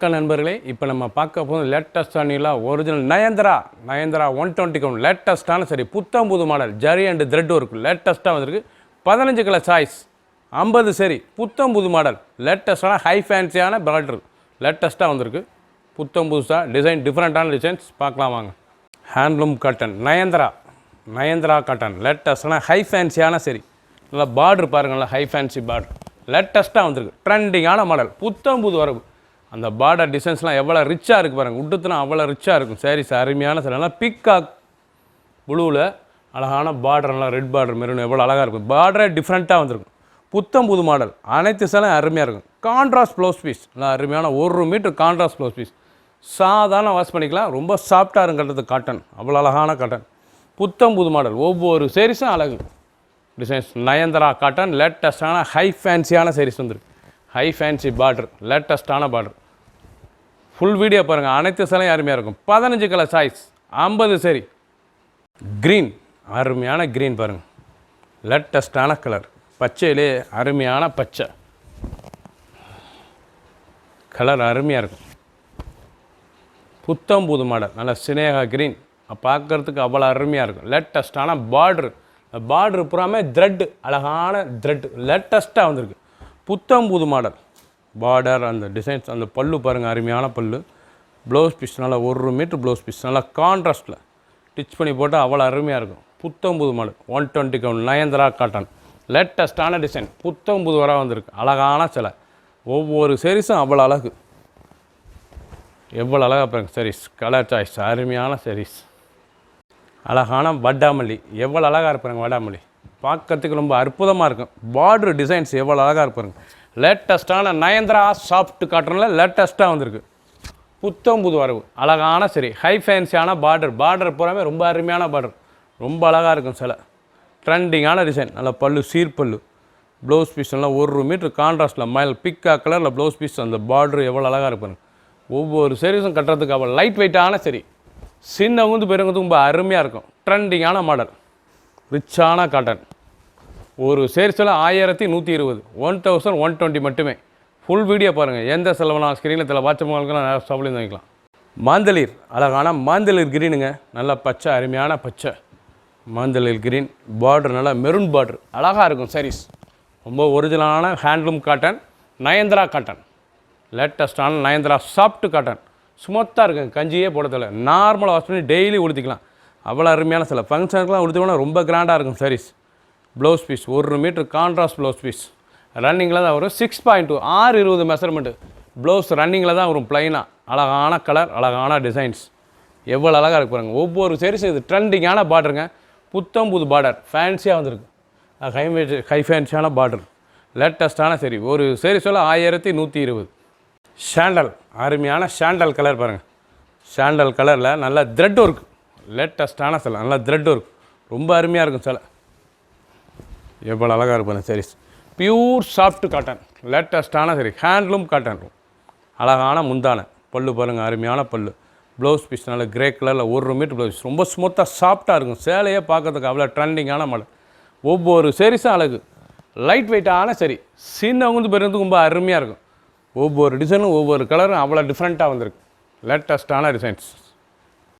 வணக்கம் நண்பர்களே. இப்போ நம்ம பார்க்க போகிறது லேட்டஸ்டான ஒரிஜினல் நயன்தாரா 120 கவுண்ட் லேட்டஸ்ட்டான சரி புத்தம் புது model zari and thread work லேட்டஸ்ட்டாக வந்திருக்கு. 15 கலர் சாய்ஸ் 50 சரி புத்தம் புது மாடல் லேட்டஸ்ட்டான ஹை ஃபேன்சியான பார்டர் லேட்டஸ்ட்டாக வந்திருக்கு. புத்தம் புதுசாக டிசைன் டிஃப்ரெண்ட்டான டிசைன்ஸ் பார்க்கலாம் வாங்க. ஹேண்ட்லூம் காட்டன் நயன்தாரா காட்டன் லேட்டஸ்ட்டான ஹை ஃபேன்சியான சரி நல்லா பார்டர் பாருங்களா, ஹை ஃபேன்சி பார்டர் லேட்டஸ்ட்டாக வந்திருக்கு. ட்ரெண்டிங்கான மாடல் புத்தம் புது வரவு. அந்த பார்டர் டிசைன்ஸ்லாம் எவ்வளோ ரிச்சாக இருக்குது பாருங்கள். உடுத்துனா அவ்வளோ ரிச்சாக இருக்கும். சாரீஸ் அருமையான சாரீலாம் பிக்காக் ப்ளூவில் அழகான பார்டர், நல்லா ரெட் பார்டர் மெரூன் எவ்வளோ அழகாக இருக்கும். பார்டரே டிஃப்ரெண்ட்டாக வந்திருக்கும். புத்தம் புது மாடல் அனைத்து சேலும் அருமையாக இருக்கும். கான்ட்ராஸ்ட் ப்ளவுஸ் பீஸ் நல்லா அருமையான 1 மீட்டர் கான்ட்ராஸ்ட் ப்ளவுஸ் பீஸ் சாதாரண வாஷ் பண்ணிக்கலாம். ரொம்ப சாஃப்டாக இருக்கிறது காட்டன், அவ்வளோ அழகான காட்டன். புத்தம் புது மாடல் ஒவ்வொரு சேரீஸும் அழகு டிசைன்ஸ். நயன்தாரா காட்டன் லேட்டஸ்டான ஹை ஃபேன்சியான சேரீஸ் வந்துருக்கு. ஹை ஃபேன்சி பார்டர் லேட்டஸ்ட்டான பார்டர். ஃபுல் வீடியோ பாருங்கள். அனைத்து சேலையும் அருமையாக இருக்கும். 15 கலர் சாய்ஸ் 50 சரி. க்ரீன் அருமையான க்ரீன் பாருங்கள், லேட்டஸ்ட்டான கலர். பச்சையிலே அருமையான பச்சை கலர் அருமையாக இருக்கும். புத்தம் புது மாடல் நல்ல சினேகா க்ரீன் பார்க்குறதுக்கு அவ்வளோ அருமையாக இருக்கும். லேட்டஸ்ட்டான பார்டர், பார்டர் பூராமே த்ரெட்டு அழகான த்ரெட் லேட்டஸ்ட்டாக வந்திருக்கு. புத்தம் புது மாடல் பார்டர் அந்த டிசைன்ஸ் அந்த பல்லு பாருங்கள், அருமையான பல்லு. ப்ளவுஸ் பீஸ் நல்லா 1 மீட்டர் ப்ளவுஸ் பீஸ் நல்லா கான்ட்ராஸ்ட்டில் ஸ்டிச் பண்ணி போட்டால் அவ்வளோ அருமையாக இருக்கும். புத்தம் புது மாடல் 120 கவுண்ட் நயன்தாரா காட்டன் லேட்டஸ்ட்டான டிசைன் புத்தம் புது வர வந்திருக்கு. அழகான சிலை ஒவ்வொரு சேரீஸும் அவ்வளோ அழகு, எவ்வளோ அழகாக பாருங்கள். சாரீஸ் கலர் சாய்ஸ் அருமையான சாரீஸ். அழகான வடாமல்லி எவ்வளோ அழகாக இருப்பாருங்க. வடாமல்லி பார்க்கறதுக்கு ரொம்ப அற்புதமாக இருக்கும். பார்டர் டிசைன்ஸ் எவ்வளோ அழகாக இருப்பாருங்க. லேட்டஸ்ட்டான நயன்தாரா சாஃப்ட் காட்டனில் லேட்டஸ்ட்டாக வந்திருக்கு. புத்தம் புது வரவு அழகான சரி ஹை ஃபேன்சியான பார்டர் பூராமே ரொம்ப அருமையான பார்டர், ரொம்ப அழகாக இருக்கும் சிலை. ட்ரெண்டிங்கான டிசைன் நல்ல பல்லு சீர்பல்லு. ப்ளவுஸ் பீஸ் நல்லா 1 மீட்டர் கான்ட்ராஸ்ட்டில் மயில் பிக்கா கலரில் ப்ளவுஸ் பீஸ். அந்த பார்டர் எவ்வளோ அழகாக இருப்பாருங்க. ஒவ்வொரு சேரீஸும் கட்டுறதுக்கு அவ்வளோ லைட் வெயிட்டான சரி, சின்னவங்க பெருங்கிறது ரொம்ப அருமையாக இருக்கும். ட்ரெண்டிங்கான மாடல் ரிச்சான காட்டன். ஒரு சேரீஸில் 1120 1120 மட்டுமே. ஃபுல் வீடியோ பாருங்கள். எந்த செலவுனா ஸ்க்ரீனில் வாட்சவங்களுக்குலாம் நிறைய ஸ்டாப்லேயும் வாங்கிக்கலாம். மாந்தளிர் அழகான மாந்தளிர் க்ரீனுங்க, நல்லா பச்சை அருமையான பச்சை மாந்தளிர் க்ரீன். பார்டர் நல்லா மெரூன் பார்டர் அழகாக இருக்கும். சாரீஸ் ரொம்ப ஒரிஜினலான ஹேண்ட்லூம் காட்டன் நயன்தாரா காட்டன் லேட்டஸ்ட்டான நயன்தாரா சாஃப்ட் காட்டன். ஸ்மூத்தாக இருக்கும், கஞ்சியே போடதில்லை. நார்மலாக வாஷ் பண்ணி டெய்லி உடுத்திக்கலாம். அவ்வளோ அருமையான சில ஃபங்க்ஷனுக்குலாம் உடுத்திக்கோன்னா ரொம்ப கிராண்டாக இருக்கும் sarees. Blouse piece 1 metre contrast blouse piece ரன்னிங்கில் தான் வரும். 6.2 620 மெஷர்மெண்ட்டு. ப்ளவுஸ் ரன்னிங்கில் தான் வரும் ப்ளைனாக. அழகான கலர் அழகான டிசைன்ஸ் எவ்வளோ அழகாக இருக்கு பாருங்கள். ஒவ்வொரு சேரீஸும் இது ட்ரெண்டிங்கான பார்டருங்க. புத்தம் புது பார்டர் ஃபேன்சியாக வந்திருக்கு. ஹை ஃபேன்சியான பார்டர் லேட்டஸ்ட்டான சரி. ஒரு சேரீஸில் 1120. சாண்டல் அருமையான சாண்டல் கலர் பாருங்கள். சாண்டல் கலரில் நல்லா த்ரெட் ஒர்க் லேட்டஸ்ட்டான சிலை, நல்லா த்ரெட் ஒர்க் ரொம்ப அருமையாக இருக்கும் சிலை. எவ்வளோ அழகாக இருப்பாங்க சாரீஸ். பியூர் சாஃப்ட் காட்டன் லேட்டஸ்ட்டான சரி ஹேண்ட்லூம் காட்டன். அழகான முந்தான பல்லு பாருங்கள், அருமையான பல்லு. ப்ளவுஸ் பீஸ் நல்லா கிரே கலரில் 1 மீட்டர் ப்ளவுஸ் ரொம்ப ஸ்மூத்தாக சாஃப்டாக இருக்கும். சேலையே பார்க்கறதுக்கு அவ்வளோ ட்ரெண்டிங்கான மாடல். ஒவ்வொரு சேரீஸும் அழகு லைட் வெயிட்டான சரி, சின்னவங்க பெருங்கிறது ரொம்ப அருமையாக இருக்கும். ஒவ்வொரு டிசைனும் ஒவ்வொரு கலரும் அவ்வளோ டிஃப்ரெண்ட்டாக வந்திருக்கு. லேட்டஸ்ட்டான டிசைன்ஸ்.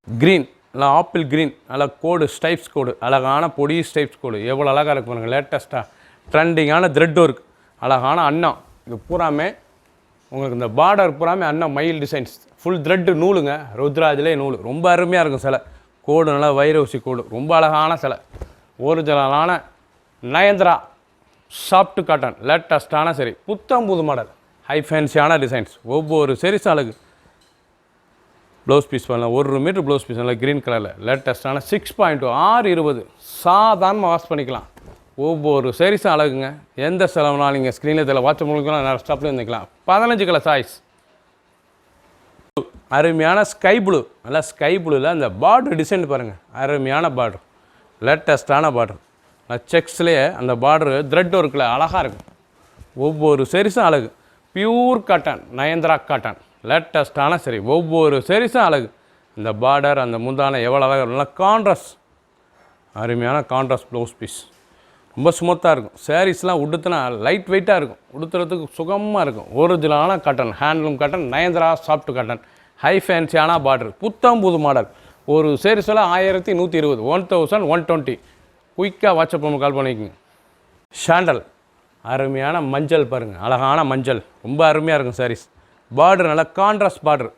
க்ரீன் நல்லா ஆப்பிள் க்ரீன் நல்லா கோடு ஸ்டைப்ஸ் கோடு அழகான பொடி ஸ்டைப்ஸ் கோடு எவ்வளோ அழகாக இருக்கு பாருங்கள். லேட்டஸ்ட்டாக ட்ரெண்டிங்கான த்ரெட் ஒர்க் அழகான அன்னம். இது பூராமே உங்களுக்கு இந்த பார்டர் பூராமே அன்னம் மயில் டிசைன்ஸ் ஃபுல் த்ரெட்டு நூலுங்க. ருத்ராஜிலே நூல் ரொம்ப அருமையாக இருக்கும் சிலை. கோடு நல்லா வைரவசி கோடு ரொம்ப அழகான சிலை. ஒரிஜினலான நயன்தாரா சாஃப்ட் காட்டன் லேட்டஸ்ட்டான சரி புத்தம் புது மாடல் ஹை ஃபேன்சியான டிசைன்ஸ். ஒவ்வொரு சேரீஸும் அழகு. ப்ளவுஸ் பீஸ் பண்ணலாம் 1 மீட்டர் ப்ளவுஸ் பீஸ் நல்லா க்ரீன் கலரில் லேட்டஸ்ட்டான 6.2 620 சாதாரணமாக வாஷ் பண்ணிக்கலாம். ஒவ்வொரு சேரீஸும் அழகுங்க. எந்த செலவுனாலும் நீங்கள் ஸ்க்ரீனில் வாட்ஸ்அப் மூலிக்கலாம் நிறைய ஸ்டாப்லேயும் வந்துக்கலாம். 15 கலர் சாய்ஸ். அருமையான ஸ்கை ப்ளூ நல்லா ஸ்கை ப்ளூவில் அந்த பார்டர் டிசைன் பாருங்கள், அருமையான பார்டர் லேட்டஸ்ட்டான பார்டர். செக்ஸ்லேயே அந்த பார்டரு த்ரெட் ஒர்க்கில் அழகாக இருக்கும். ஒவ்வொரு சேரீஸும் அழகு. பியூர் காட்டன் நயன்தாரா காட்டன் லேட்டஸ்ட்டான சரி ஒவ்வொரு சேரீஸும் அழகு. இந்த பார்டர் அந்த முந்தான எவ்வளோ அழகாக நல்லா கான்ட்ராஸ்ட் அருமையான கான்ட்ராஸ்ட் ப்ளவுஸ் பீஸ் ரொம்ப ஸ்மூத்தாக இருக்கும். சாரீஸ்லாம் உடுத்துனா லைட் வெயிட்டாக இருக்கும், உடுத்துறதுக்கு சுகமாக இருக்கும். ஒரிஜினலான cotton, handloom cotton, Nayanthara soft cotton, high ஃபேன்சியான பார்டர், புத்தம் புது மாடல். ஒரு சாரீஸில் 1120, 1120. குயிக்காக வாட்ஸ்அப் நம்ம கால் பண்ணிக்கோங்க. ஷாண்டல் அருமையான மஞ்சள் பாருங்கள், அழகான மஞ்சள், ரொம்ப அருமையாக இருக்கும் சாரீஸ். பார்டர் நல்லா கான்ட்ராஸ்ட் பார்டர்,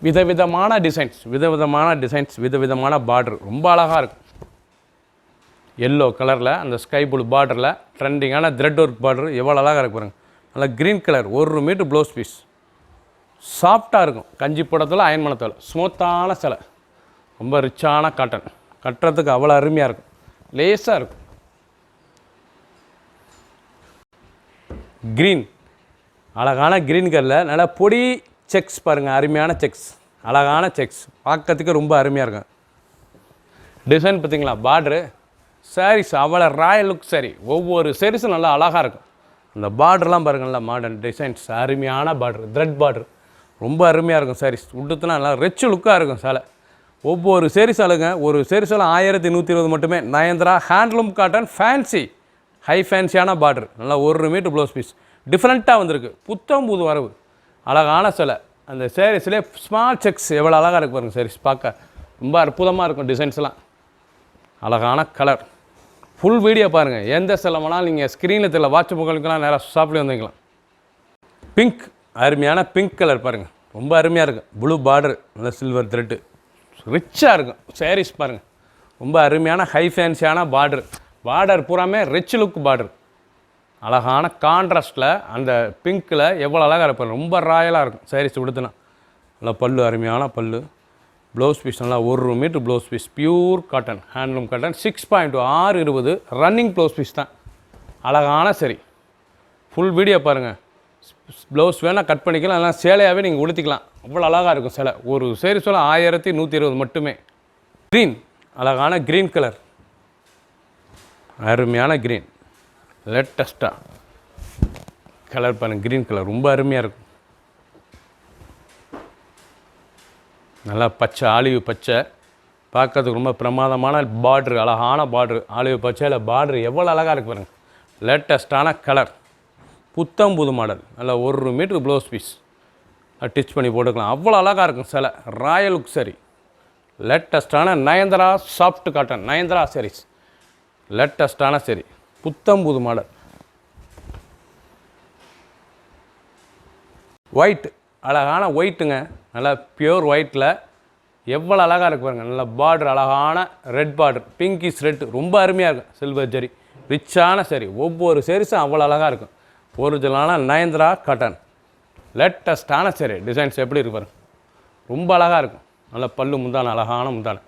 விதவிதமான டிசைன்ஸ், விதவிதமான பார்டர், ரொம்ப அழகாக இருக்கும். எல்லோ கலரில் அந்த ஸ்கை ப்ளூ பார்டரில் ட்ரெண்டிங்கான த்ரெட் ஒர்க் பார்டர் எவ்வளோ அழகாக இருக்கு பாருங்கள். நல்லா green colour, 1 metre blouse piece, சாஃப்டாக இருக்கும். கஞ்சி போடத்தில் அயன் பண்ணத்தில் ஸ்மூத்தான சிலை, ரொம்ப ரிச்சான காட்டன், கட்டுறதுக்கு அவ்வளோ அருமையாக இருக்கும், லேஸாக இருக்கும். க்ரீன் அழகான க்ரீன் கலரில் நல்லா பொடி செக்ஸ் பாருங்கள், அருமையான செக்ஸ், அழகான செக்ஸ், பார்க்கறதுக்கு ரொம்ப அருமையாக இருக்கும். டிசைன் பார்த்திங்களா, பார்ட்ரு சாரீஸ் அவ்வளோ ராயல் லுக் சாரி. ஒவ்வொரு சாரீஸும் நல்லா அழகாக இருக்கும். அந்த பார்டர்லாம் பாருங்கள், நல்லா மாடர்ன் டிசைன்ஸ், அருமையான பார்டர், த்ரெட் பார்டர், ரொம்ப அருமையாக இருக்கும் சாரீஸ். உடுத்துனா நல்லா ரிச் லுக்காக இருக்கும் சேலை. ஒவ்வொரு சாரீஸ் அழுங்க, ஒரு சாரீஸில் 1120 மட்டுமே. Nayanthara handloom cotton, fancy, high ஃபேன்சியான பார்டர், நல்லா 1 மீட்டர் ப்ளவுஸ் பீஸ், டிஃப்ரெண்ட்டாக வந்திருக்கு, புத்தம் புது வரவு, அழகான சிலை. அந்த சாரீஸ்லேயே ஸ்மால் செக்ஸ் எவ்வளோ அழகாக இருக்கு பாருங்கள் சாரீஸ், பார்க்க ரொம்ப அற்புதமாக இருக்கும். டிசைன்ஸ்லாம் அழகான கலர். ஃபுல் வீடியோ பாருங்கள், எந்த சிலை வேணாலும் நீங்கள் ஸ்க்ரீனில் தெரியல, வாட்ஸ்அப் முகலுக்கெல்லாம் நேராக ஷாப்லேயே வந்துக்கலாம். பிங்க் அருமையான பிங்க் கலர் பாருங்கள், ரொம்ப அருமையாக இருக்கும். ப்ளூ பார்டர், நல்ல சில்வர் த்ரெட்டு, ரிச்சாக இருக்கும் சாரீஸ் பாருங்கள். ரொம்ப அருமையான ஹை ஃபேன்சியான பார்டர், பார்டர் பூராமே ரிச் லுக் பார்டர், அழகான கான்ட்ராஸ்ட்டில் அந்த பிங்க்கில் எவ்வளோ அழகாக இருப்பார், ரொம்ப ராயலாக இருக்கும் சாரீஸ் உடுத்துனா. நல்லா பல்லு, அருமையான பல்லு, ப்ளவுஸ் பீஸ் நல்லா 1 metre blouse piece, pure cotton, handloom cotton, 6.2, 620 running blouse piece தான், அழகான சரி. ஃபுல் வீடியோ பாருங்கள். ப்ளவுஸ் வேணால் கட் பண்ணிக்கலாம், எல்லாம் சேலையாகவே நீங்கள் உடுத்திக்கலாம், அவ்வளோ அழகாக இருக்கும் சேலை. ஒரு சேரீ சொல்ல 1120 மட்டுமே. க்ரீன் அழகான க்ரீன் கலர், அருமையான க்ரீன், லேட்டஸ்ட்டாக கலர் பாருங்கள். க்ரீன் கலர் ரொம்ப அருமையாக இருக்கும். நல்லா பச்சை, ஆலிவ் பச்சை, பார்க்கறதுக்கு ரொம்ப பிரமாதமான பார்ட்ரு, அழகான பார்ட்ரு, ஆலிவ் பச்சையில் பார்ட்ரு எவ்வளோ அழகாக இருக்குது பாருங்கள். லேட்டஸ்ட்டான கலர், புத்தம் புது மாடல், நல்லா 1 மீட்டர் ப்ளவுஸ் பீஸ், டிச் பண்ணி போட்டுக்கலாம், அவ்வளோ அழகாக இருக்கும் சிலை, ராயல் லுக் சரி. லேட்டஸ்ட்டான நயன்தாரா சாஃப்ட் காட்டன், நயன்தாரா சாரீஸ், லேட்டஸ்ட்டான சரி, புத்தம் புது மாடல். ஒயிட் அழகான ஒயிட்டுங்க, நல்லா பியூர் ஒயிட்டில் எவ்வளோ அழகாக இருக்கு பாருங்கள். நல்லா பார்டர், அழகான ரெட் பார்டர், பிங்கிஷ் ரெட், ரொம்ப அருமையாக இருக்கும். சில்வர் ஜரி, ரிச்சான சரி. ஒவ்வொரு சாரீஸும் அவ்வளோ அழகாக இருக்கும். ஒரிஜினலான நயன்தாரா காட்டன், லேட்டஸ்ட்டான சரி. டிசைன்ஸ் எப்படி இருக்கு பாருங்கள், ரொம்ப அழகாக இருக்கும். நல்லா பல்லு முந்தான, அழகான முந்தான,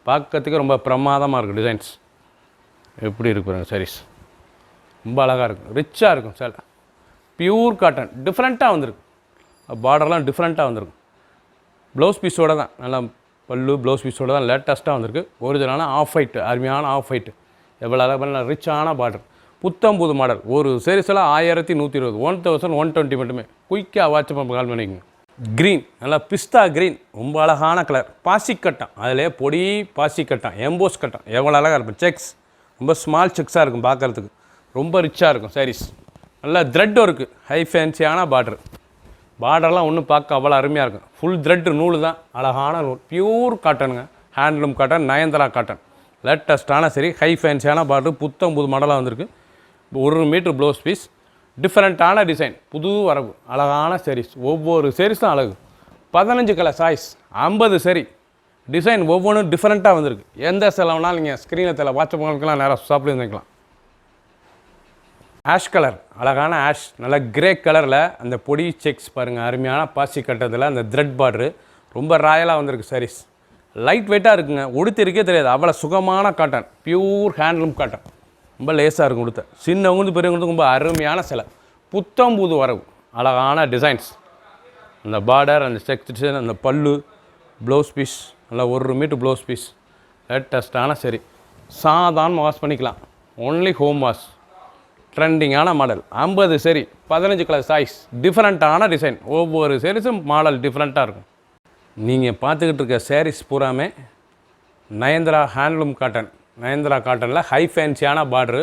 பார்க்கறதுக்கு ரொம்ப பிரமாதமாக இருக்கும். டிசைன்ஸ் எப்படி இருக்கு பாருங்கள் சாரீஸ், ரொம்ப அழகாக இருக்கும், ரிச்சாக இருக்கும் சேலை. பியூர் காட்டன், டிஃப்ரெண்ட்டாக வந்திருக்கு, பார்டர்லாம் டிஃப்ரெண்ட்டாக வந்திருக்கும். ப்ளவுஸ் பீஸோடு தான், நல்லா பல்லு ப்ளவுஸ் பீஸோடு தான் லேட்டஸ்ட்டாக வந்திருக்கு. ஒரிஜினலான ஆஃப் ஒயிட், அருமையான ஆஃப் ஒயிட், எவ்வளோ அழகாக ரிச்சான பார்டர், புத்தம் புது மாடல். ஒரு சாரீஸில் 1120, 1120 மட்டுமே. குயிக்காக வாட்ஸ்அப் கால் பண்ணிக்கோங்க. க்ரீன் நல்லா பிஸ்தா க்ரீன், ரொம்ப அழகான கலர், பாசி கட்டம், அதிலே பொடி பாசி கட்டம், எம்போஸ் கட்டம், எவ்வளோ அழகாக இருக்கும். செக்ஸ் ரொம்ப ஸ்மால் செக்ஸாக இருக்கும், பார்க்குறதுக்கு ரொம்ப ரிச்சாக இருக்கும் சாரீஸ். நல்லா த்ரெட் ஒர்க்கு, ஹை ஃபேன்சியான பார்டர், பார்டர்லாம் ஒன்றும் பார்க்க அவ்வளோ அருமையாக இருக்கும். ஃபுல் த்ரெட் நூல் தான், அழகான நூல், பியூர் காட்டனுங்க, ஹேண்ட்லூம் காட்டன், நயன்தாரா காட்டன், லேட்டஸ்ட்டான சரி, ஹை ஃபேன்சியான பார்டர், புத்தம் புது மாடலாக வந்திருக்கு. 1 மீட்டர் ப்ளவுஸ் பீஸ், டிஃப்ரெண்ட்டான டிசைன், புது வரவு, அழகான சாரீஸ். ஒவ்வொரு சாரீஸும் அழகு. 15 கலர் சாய்ஸ், 50 சரி. டிசைன் ஒவ்வொன்றும் டிஃப்ரெண்ட்டாக வந்திருக்கு. எந்த செலவுனாலும் நீங்கள் ஸ்க்ரீனில் தெரியல, வாட்ஸ்அப் நேராக ஷாப்லேயே வந்துக்கலாம். ஆஷ் கலர், அழகான ஆஷ், நல்லா கிரே கலரில் அந்த பொடி செக்ஸ் பாருங்கள், அருமையான பாசி கட்டத்தில் அந்த த்ரெட் பார்டரு, ரொம்ப ராயலாக வந்திருக்கு சாரீஸ். லைட் வெயிட்டாக இருக்குங்க, உடுத்திருக்கே தெரியாது, அவ்வளோ சுகமான காட்டன், பியூர் ஹேண்ட்லூம் காட்டன், ரொம்ப லேஸாக இருக்கும் உடுத்த. சின்னவங்களுக்கு பெரியவங்களுக்கு ரொம்ப அருமையான சிலை, புத்தம் புது வரவு, அழகான டிசைன்ஸ். அந்த பார்டர், அந்த செக்ஸ் டிசைன், அந்த பல்லு, ப்ளவுஸ் பீஸ், நல்லா 1 மீட்டர் ப்ளவுஸ் பீஸ், லேட்டஸ்ட்டான சரி. சாதாரண வாஷ் பண்ணிக்கலாம், ஒன்லி ஹோம் வாஷ். ட்ரெண்டிங்கான மாடல், 50 சரி, 15 கலர் சாய்ஸ், டிஃப்ரெண்ட்டான டிசைன். ஒவ்வொரு சாரீஸும் மாடல் டிஃப்ரெண்ட்டாக இருக்கும். நீங்கள் பார்த்துக்கிட்டு இருக்க சாரீஸ் பூராமே நயன்தாரா ஹேண்ட்லூம் காட்டன், நயன்தாரா காட்டனில் ஹை ஃபேன்சியான பார்ட்ரு,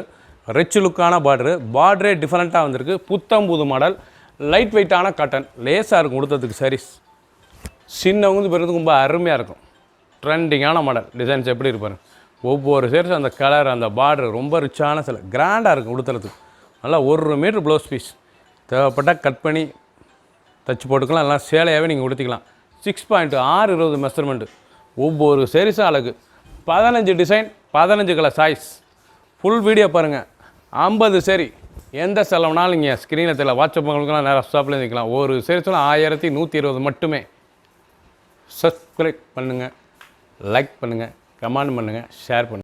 ரிச் லுக்கான பார்டரே டிஃப்ரெண்ட்டாக வந்திருக்கு. புத்தம் புது மாடல், லைட் வெயிட்டான காட்டன், லேஸாக இருக்கும் கொடுத்ததுக்கு சாரீஸ். சின்னவங்க பெருது ரொம்ப அருமையாக இருக்கும். ட்ரெண்டிங்கான மாடல், டிசைன்ஸ் எப்படி இருப்பாரு. ஒவ்வொரு சேரீஸும் அந்த கலர், அந்த பார்டர் ரொம்ப ரிச்சான சில கிராண்டாக இருக்கும் கொடுத்துறதுக்கு. நல்லா 1 மீட்ரு ப்ளவுஸ் பீஸ் தேவைப்பட்டால் கட் பண்ணி தச்சு போட்டுக்கலாம். எல்லாம் சேலையாகவே நீங்கள் உடுத்திக்கலாம். 6.620 மெஷர்மெண்ட்டு. ஒவ்வொரு சேரீஸும் அழகு. 15 design, 15 colour choice. Full video பாருங்கள். 50 சேரீ. எந்த செலவுனாலும் நீங்கள் ஸ்க்ரீனில் தெரியல, வாட்ஸ்அப் உங்களுக்குலாம் நேராக ஸ்டாப்பில் இருந்துக்கலாம். ஒரு சேரீஸில் 1120 மட்டுமே. சப்ஸ்கிரைப் பண்ணுங்கள், லைக் பண்ணுங்கள், கமெண்ட் பண்ணுங்கள், ஷேர் பண்ணுங்கள்.